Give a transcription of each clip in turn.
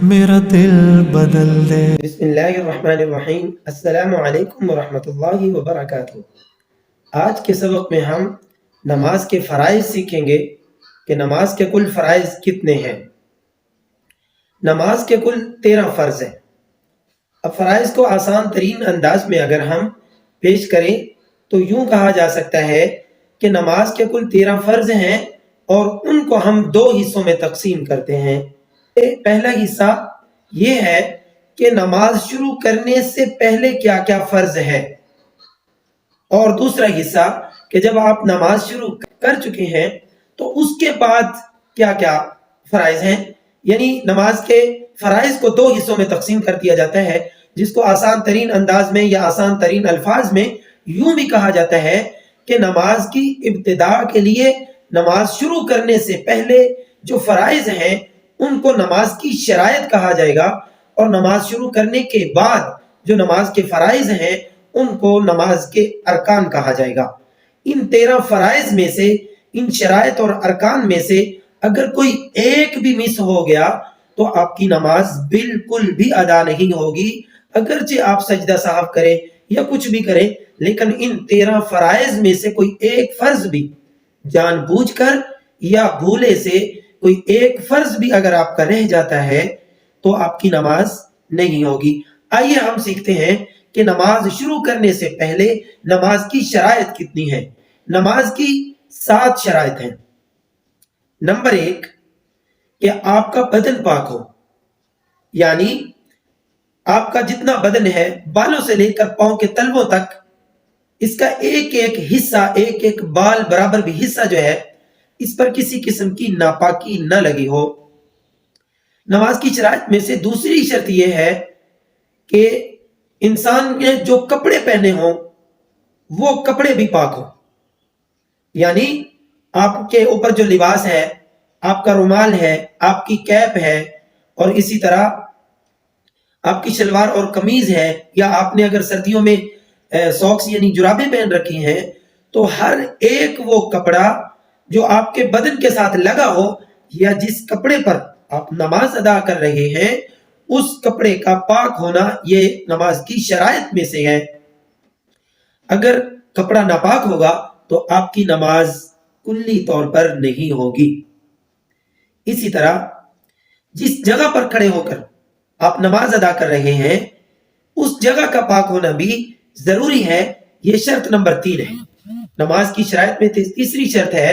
میرا دل بدل دے۔ بسم اللہ الرحمن الرحیم۔ السلام علیکم ورحمۃ اللہ وبرکاتہ۔ آج کے سبق میں ہم نماز کے فرائض سیکھیں گے کہ نماز کے کل فرائض کتنے ہیں۔ نماز کے کل 13 فرض ہیں۔ اب فرائض کو آسان ترین انداز میں اگر ہم پیش کریں تو یوں کہا جا سکتا ہے کہ نماز کے کل 13 فرض ہیں اور ان کو ہم 2 حصوں میں تقسیم کرتے ہیں۔ پہلا حصہ یہ ہے کہ نماز شروع کرنے سے پہلے کیا کیا فرض ہے، اور دوسرا حصہ کہ جب آپ نماز شروع کر چکے ہیں تو اس کے بعد کیا کیا فرائض ہیں۔ یعنی نماز کے فرائض کو 2 حصوں میں تقسیم کر دیا جاتا ہے، جس کو آسان ترین انداز میں یا آسان ترین الفاظ میں یوں بھی کہا جاتا ہے کہ نماز کی ابتدا کے لیے نماز شروع کرنے سے پہلے جو فرائض ہیں ان کو نماز کی شرائط کہا جائے گا، اور نماز شروع کرنے کے بعد جو نماز کے فرائض ہیں ان کو نماز کے ارکان کہا جائے گا۔ ان 13 فرائض میں سے، ان شرائط اور ارکان میں سے اگر کوئی ایک بھی مس ہو گیا تو آپ کی نماز بالکل بھی ادا نہیں ہوگی، اگرچہ آپ سجدہ سہو کریں یا کچھ بھی کریں، لیکن ان 13 فرائض میں سے کوئی ایک فرض بھی جان بوجھ کر یا بھولے سے کوئی ایک فرض بھی اگر آپ کا رہ جاتا ہے تو آپ کی نماز نہیں ہوگی۔ آئیے ہم سیکھتے ہیں کہ نماز شروع کرنے سے پہلے نماز کی شرائط کتنی ہیں۔ نماز کی 7 شرائط ہیں۔ نمبر 1 کہ آپ کا بدن پاک ہو، یعنی آپ کا جتنا بدن ہے بالوں سے لے کر پاؤں کے تلووں تک، اس کا ایک ایک حصہ، ایک ایک بال برابر بھی حصہ جو ہے اس پر کسی قسم کی ناپاکی نہ لگی ہو۔ نماز کی شرائط میں سے دوسری شرط یہ ہے کہ انسان نے جو کپڑے پہنے ہوں وہ کپڑے بھی پاک ہوں، یعنی آپ کے اوپر جو لباس ہے، آپ کا رومال ہے، آپ کی کیپ ہے، اور اسی طرح آپ کی شلوار اور قمیض ہے، یا آپ نے اگر سردیوں میں ساکس یعنی جرابیں پہن رکھی ہیں تو ہر ایک وہ کپڑا جو آپ کے بدن کے ساتھ لگا ہو یا جس کپڑے پر آپ نماز ادا کر رہے ہیں اس کپڑے کا پاک ہونا یہ نماز کی شرائط میں سے ہے۔ اگر کپڑا ناپاک ہوگا تو آپ کی نماز کلی طور پر نہیں ہوگی۔ اسی طرح جس جگہ پر کھڑے ہو کر آپ نماز ادا کر رہے ہیں اس جگہ کا پاک ہونا بھی ضروری ہے، یہ شرط نمبر 3 ہے۔ نماز کی شرائط میں تیسری شرط ہے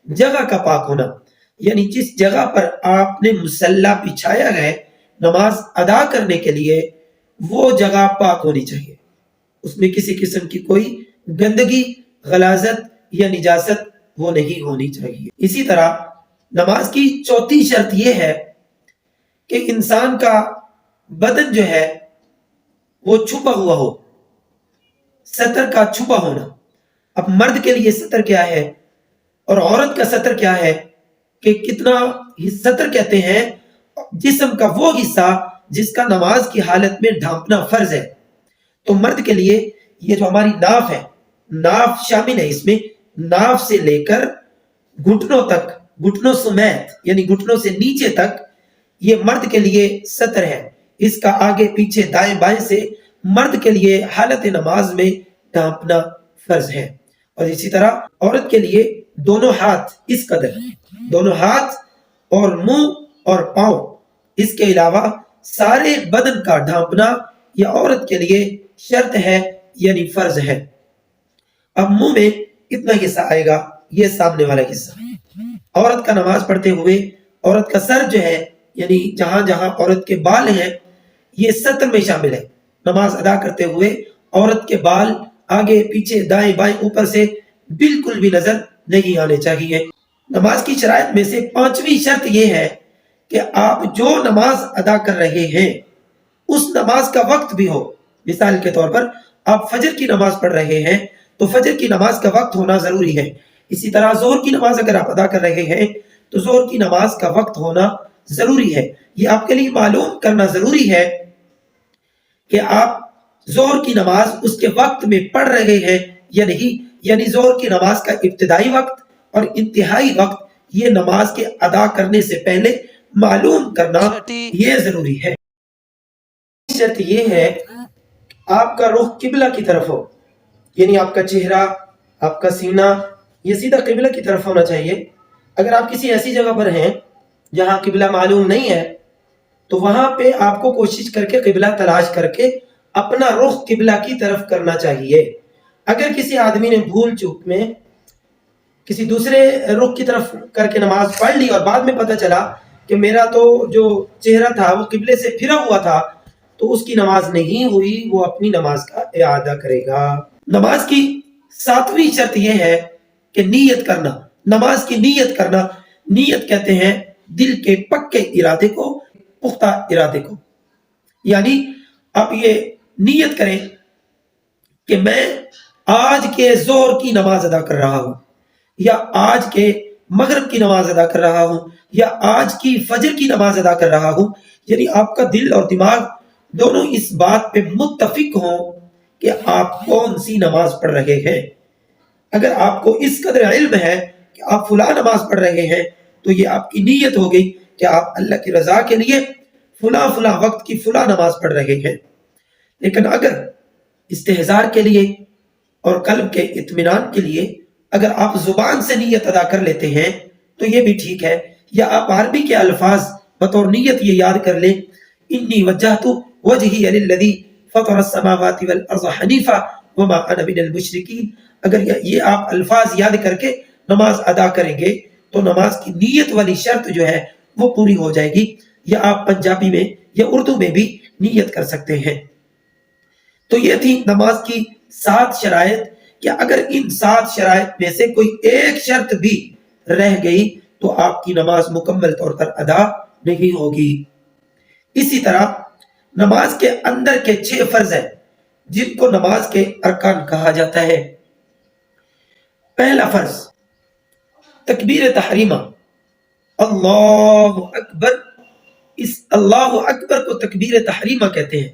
جگہ کا پاک ہونا، یعنی جس جگہ پر آپ نے مصلی بچھایا ہے نماز ادا کرنے کے لیے وہ جگہ پاک ہونی چاہیے، اس میں کسی قسم کی کوئی گندگی، غلاظت یا نجاست وہ نہیں ہونی چاہیے۔ اسی طرح نماز کی چوتھی شرط یہ ہے کہ انسان کا بدن جو ہے وہ چھپا ہوا ہو، ستر کا چھپا ہونا۔ اب مرد کے لیے ستر کیا ہے اور عورت کا ستر کیا ہے، کہ کتنا ستر کہتے ہیں جسم کا وہ حصہ جس کا نماز کی حالت میں ڈھانپنا فرض ہے۔ تو مرد کے لیے یہ جو ہماری ناف ہے، ناف شامل ہے اس میں، ناف سے لے کر گھٹنوں تک، گھٹنوں سمیت یعنی گھٹنوں سے نیچے تک یہ مرد کے لیے ستر ہے۔ اس کا آگے پیچھے دائیں بائیں سے مرد کے لیے حالت نماز میں ڈھانپنا فرض ہے، اور اسی طرح عورت کے لیے دونوں ہاتھ اس قدر، دونوں ہاتھ اور منہ اور پاؤں، اس کے علاوہ سارے بدن کا ڈھانپنا یہ عورت کے لیے شرط ہے یعنی فرض ہے۔ اب منہ میں اتنا حصہ آئے گا، یہ سامنے والا حصہ۔ عورت کا نماز پڑھتے ہوئے عورت کا سر جو ہے یعنی جہاں جہاں عورت کے بال ہیں یہ ستر میں شامل ہے۔ نماز ادا کرتے ہوئے عورت کے بال آگے پیچھے دائیں بائیں اوپر سے بالکل بھی نظر نہیں آنے چاہیے۔ نماز کی شرائط میں سے 5ویں شرط یہ ہے کہ آپ جو نماز ادا کر رہے ہیں اس نماز کا وقت بھی ہو۔ مثال کے طور پر آپ فجر کی نماز پڑھ رہے ہیں تو فجر کی نماز کا وقت ہونا ضروری ہے۔ اسی طرح ظہر کی نماز اگر آپ ادا کر رہے ہیں تو ظہر کی نماز کا وقت ہونا ضروری ہے۔ یہ آپ کے لیے معلوم کرنا ضروری ہے کہ آپ ظہر کی نماز اس کے وقت میں پڑھ رہے ہیں یا نہیں، یعنی ظہر کی نماز کا ابتدائی وقت اور انتہائی وقت یہ نماز کے ادا کرنے سے پہلے معلوم کرنا یہ ضروری ہے۔ شرط یہ ہے آپ کا رخ قبلہ کی طرف ہو، یعنی آپ کا چہرہ، آپ کا سینہ یہ سیدھا قبلہ کی طرف ہونا چاہیے۔ اگر آپ کسی ایسی جگہ پر ہیں جہاں قبلہ معلوم نہیں ہے تو وہاں پہ آپ کو کوشش کر کے قبلہ تلاش کر کے اپنا رخ قبلہ کی طرف کرنا چاہیے۔ اگر کسی آدمی نے بھول چوک میں کسی دوسرے رخ کی طرف کر کے نماز پڑھ لی اور بعد میں پتہ چلا کہ میرا تو جو چہرہ تھا وہ قبلے سے پھرا ہوا تھا، تو اس کی نماز نہیں ہوئی، وہ اپنی نماز کا اعادہ کرے گا۔ نماز کی 7ویں شرط یہ ہے کہ نیت کرنا، نماز کی نیت کرنا۔ نیت کہتے ہیں دل کے پکے ارادے کو، پختہ ارادے کو، یعنی آپ یہ نیت کریں کہ میں آج کے ظہر کی نماز ادا کر رہا ہوں، یا آج کے مغرب کی نماز ادا کر رہا ہوں، یا آج کی فجر کی نماز ادا کر رہا ہوں، یعنی آپ کا دل اور دماغ دونوں اس بات پہ متفق ہوں کہ آپ کون سی نماز پڑھ رہے ہیں۔ اگر آپ کو اس قدر علم ہے کہ آپ فلاں نماز پڑھ رہے ہیں تو یہ آپ کی نیت ہو گئی کہ آپ اللہ کی رضا کے لیے فلاں فلاں وقت کی فلاں نماز پڑھ رہے ہیں۔ لیکن اگر استحضار کے لیے اور قلب کے اطمینان کے لیے اگر آپ زبان سے نیت ادا کر لیتے ہیں تو یہ بھی ٹھیک ہے، یا آپ عربی کے الفاظ بطور نیت یہ یاد کر لیں، انی وجہت وجہی للذی فطر السماوات والارض حنیفا وما انا من المشرکین۔ اگر یہ آپ الفاظ یاد کر کے نماز ادا کریں گے تو نماز کی نیت والی شرط جو ہے وہ پوری ہو جائے گی۔ یا آپ پنجابی میں یا اردو میں بھی نیت کر سکتے ہیں۔ تو یہ تھی نماز کی 7 شرائط کہ اگر ان 7 شرائط میں سے کوئی ایک شرط بھی رہ گئی تو آپ کی نماز مکمل طور پر ادا نہیں ہوگی۔ اسی طرح نماز کے اندر کے 6 فرض ہیں جن کو نماز کے ارکان کہا جاتا ہے۔ پہلا فرض تکبیر تحریمہ، اللہ اکبر۔ اس اللہ اکبر کو تکبیر تحریمہ کہتے ہیں،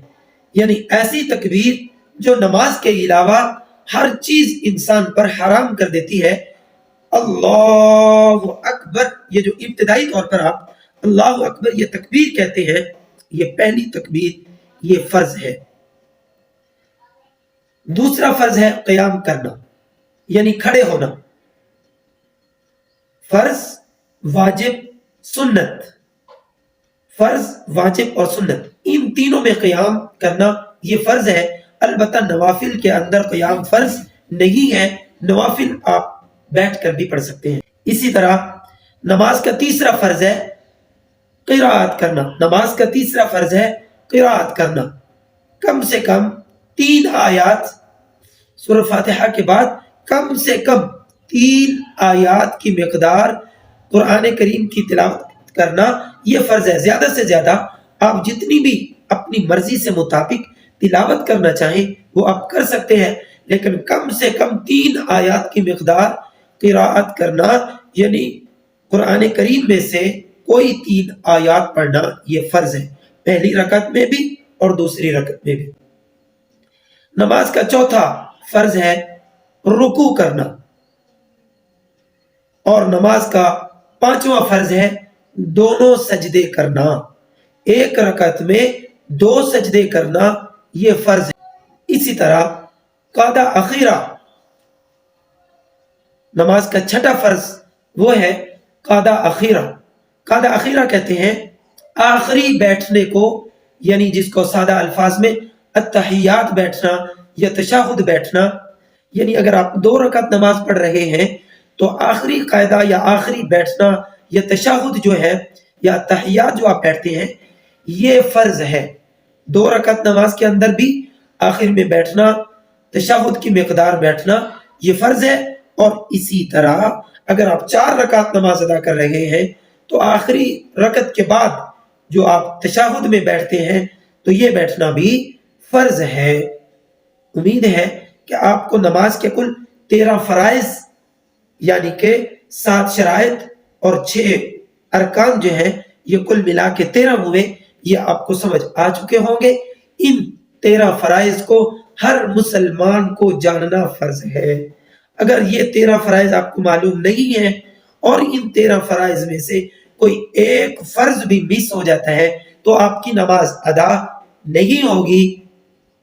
یعنی ایسی تکبیر جو نماز کے علاوہ ہر چیز انسان پر حرام کر دیتی ہے۔ اللہ اکبر، یہ جو ابتدائی طور پر آپ اللہ اکبر یہ تکبیر کہتے ہیں، یہ پہلی تکبیر، یہ فرض ہے۔ دوسرا فرض ہے قیام کرنا، یعنی کھڑے ہونا۔ فرض، واجب، سنت۔ فرض، واجب اور سنت، ان تینوں میں قیام کرنا یہ فرض ہے۔ البتہ نوافل کے اندر قیام فرض نہیں ہے، نوافل آپ بیٹھ کر بھی پڑھ سکتے ہیں۔ اسی طرح نماز کا تیسرا فرض ہے قرات کرنا۔ نماز کا تیسرا فرض ہے قرات کرنا، کم سے کم 3 آیات، سورہ فاتحہ کے بعد کم سے کم 3 آیات کی مقدار قرآن کریم کی تلاوت کرنا یہ فرض ہے۔ زیادہ سے زیادہ آپ جتنی بھی اپنی مرضی سے مطابق تلاوت کرنا چاہیں وہ آپ کر سکتے ہیں، لیکن کم سے کم 3 آیات کی مقدار قرات کرنا، یعنی قرآن کریم میں سے کوئی 3 آیات پڑھنا یہ فرض ہے، پہلی رکعت میں بھی اور دوسری رکعت میں بھی۔ نماز کا چوتھا فرض ہے رکوع کرنا، اور نماز کا 5واں فرض ہے دونوں سجدے کرنا۔ ایک رکعت میں 2 سجدے کرنا یہ فرض ہے۔ اسی طرح قعدہ اخیرہ، نماز کا 6واں فرض وہ ہے قعدہ اخیرہ۔ قعدہ اخیرہ کہتے ہیں آخری بیٹھنے کو، یعنی جس کو سادہ الفاظ میں التحیات بیٹھنا یا تشہد بیٹھنا، یعنی اگر آپ 2 رکعت نماز پڑھ رہے ہیں تو آخری قاعدہ یا آخری بیٹھنا یا تشہد جو ہے یا تحیات جو آپ بیٹھتے ہیں یہ فرض ہے۔ 2 رکعت نماز کے اندر بھی آخر میں بیٹھنا، تشہد کی مقدار بیٹھنا یہ فرض ہے۔ اور اسی طرح اگر آپ 4 رکعت نماز ادا کر رہے ہیں تو آخری رکعت کے بعد جو آپ تشہد میں بیٹھتے ہیں تو یہ بیٹھنا بھی فرض ہے۔ امید ہے کہ آپ کو نماز کے کل 13 فرائض یعنی کہ 7 شرائط اور 6 ارکان جو ہیں یہ کل ملا کے 13 ہوئے، یہ آپ کو سمجھ آ چکے ہوں گے۔ ان 13 فرائض کو ہر مسلمان کو جاننا فرض ہے۔ اگر یہ 13 فرائض آپ کو معلوم نہیں ہیں اور ان 13 فرائض میں سے کوئی ایک فرض بھی مس ہو جاتا ہے تو آپ کی نماز ادا نہیں ہوگی۔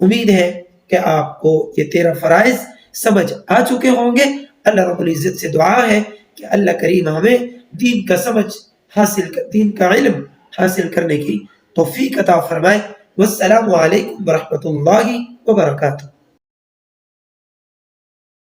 امید ہے کہ آپ کو یہ 13 فرائض سمجھ آ چکے ہوں گے۔ اللہ رب العزت سے دعا ہے کہ اللہ کریم ہمیں دین کا سمجھ حاصل دین کا علم حاصل کرنے کی توفیق عطا فرمائے۔ والسلام علیکم ورحمۃ اللہ وبرکاتہ۔